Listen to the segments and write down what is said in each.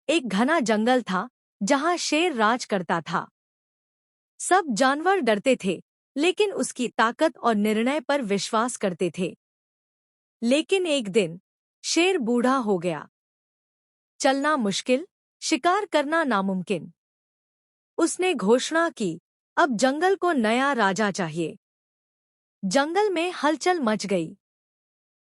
एक घना जंगल था जहां शेर राज करता था। सब जानवर डरते थे, लेकिन उसकी ताकत और निर्णय पर विश्वास करते थे। लेकिन एक दिन शेर बूढ़ा हो गया। चलना मुश्किल, शिकार करना नामुमकिन। उसने घोषणा की, अब जंगल को नया राजा चाहिए। जंगल में हलचल मच गई।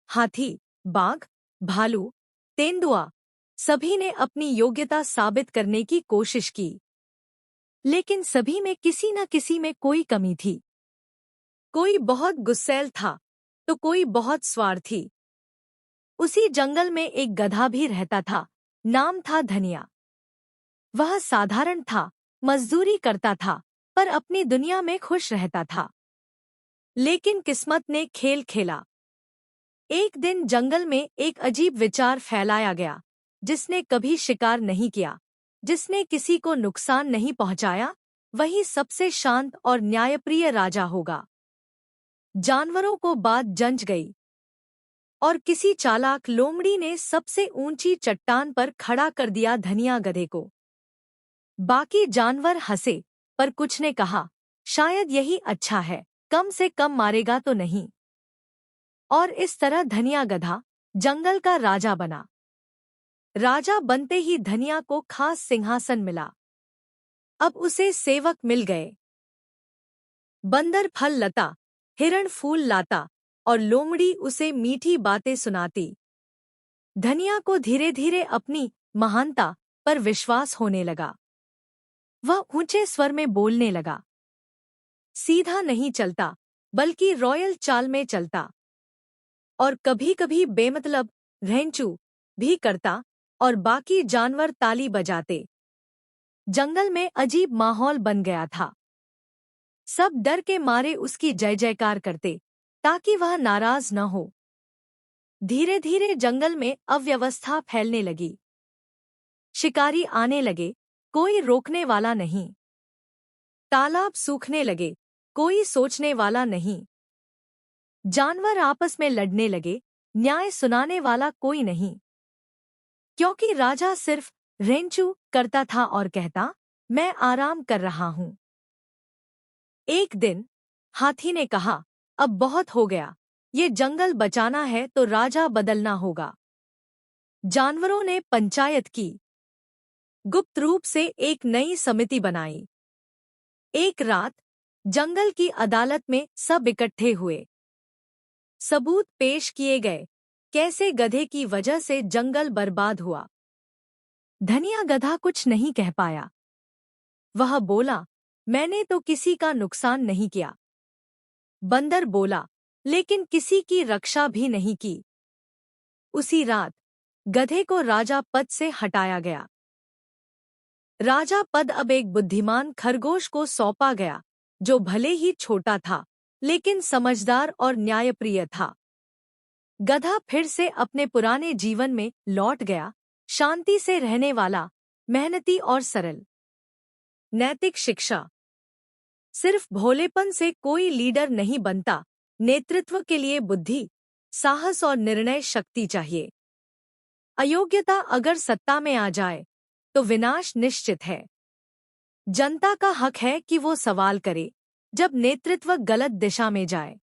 हाथी, बाघ, भालू, तेंदुआ, सभी ने अपनी योग्यता साबित करने की कोशिश की। लेकिन सभी में किसी न किसी में कोई कमी थी। कोई बहुत गुस्सैल था, तो कोई बहुत स्वार्थी। उसी जंगल में एक गधा भी रहता था, नाम था धनिया। वह साधारण था, मजदूरी करता था, पर अपनी दुनिया में खुश रहता था। लेकिन किस्मत ने खेल खेला। एक दिन जंगल में एक अजीब विचार फैलाया गया, जिसने कभी शिकार नहीं किया, जिसने किसी को नुकसान नहीं पहुंचाया, वही सबसे शांत और न्यायप्रिय राजा होगा। जानवरों को बात जंच गई और किसी चालाक लोमड़ी ने सबसे ऊंची चट्टान पर खड़ा कर दिया धनिया गधे को। बाकी जानवर हंसे, पर कुछ ने कहा, शायद यही अच्छा है, कम से कम मारेगा तो नहीं। और इस तरह धनिया गधा जंगल का राजा बना। राजा बनते ही धनिया को खास सिंहासन मिला। अब उसे सेवक मिल गए। बंदर फल लता, हिरण फूल लाता और लोमड़ी उसे मीठी बातें सुनाती। धनिया को धीरे धीरे अपनी महानता पर विश्वास होने लगा। वह ऊंचे स्वर में बोलने लगा, सीधा नहीं चलता, बल्कि रॉयल चाल में चलता। और कभी-कभी बेमतलब रेंचू भी करता और बाकी जानवर ताली बजाते। जंगल में अजीब माहौल बन गया था। सब डर के मारे उसकी जय जयकार करते, ताकि वह नाराज न हो। धीरे धीरे जंगल में अव्यवस्था फैलने लगी। शिकारी आने लगे, कोई रोकने वाला नहीं। तालाब सूखने लगे, कोई सोचने वाला नहीं। जानवर आपस में लड़ने लगे, न्याय सुनाने वाला कोई नहीं। क्योंकि राजा सिर्फ रेंचू करता था और कहता, मैं आराम कर रहा हूं। एक दिन हाथी ने कहा, अब बहुत हो गया, ये जंगल बचाना है तो राजा बदलना होगा। जानवरों ने पंचायत की। गुप्त रूप से एक नई समिति बनाई। एक रात जंगल की अदालत में सब इकट्ठे हुए। सबूत पेश किए गए, कैसे गधे की वजह से जंगल बर्बाद हुआ। धनिया गधा कुछ नहीं कह पाया। वह बोला, मैंने तो किसी का नुकसान नहीं किया। बंदर बोला, लेकिन किसी की रक्षा भी नहीं की। उसी रात गधे को राजा पद से हटाया गया। राजा पद अब एक बुद्धिमान खरगोश को सौंपा गया, जो भले ही छोटा था, लेकिन समझदार और न्यायप्रिय था। गधा फिर से अपने पुराने जीवन में लौट गया, शांति से रहने वाला, मेहनती और सरल। नैतिक शिक्षा। सिर्फ भोलेपन से कोई लीडर नहीं बनता, नेतृत्व के लिए बुद्धि, साहस और निर्णय शक्ति चाहिए। अयोग्यता अगर सत्ता में आ जाए, तो विनाश निश्चित है। जनता का हक है कि वो सवाल करे, जब नेतृत्व गलत दिशा में जाए।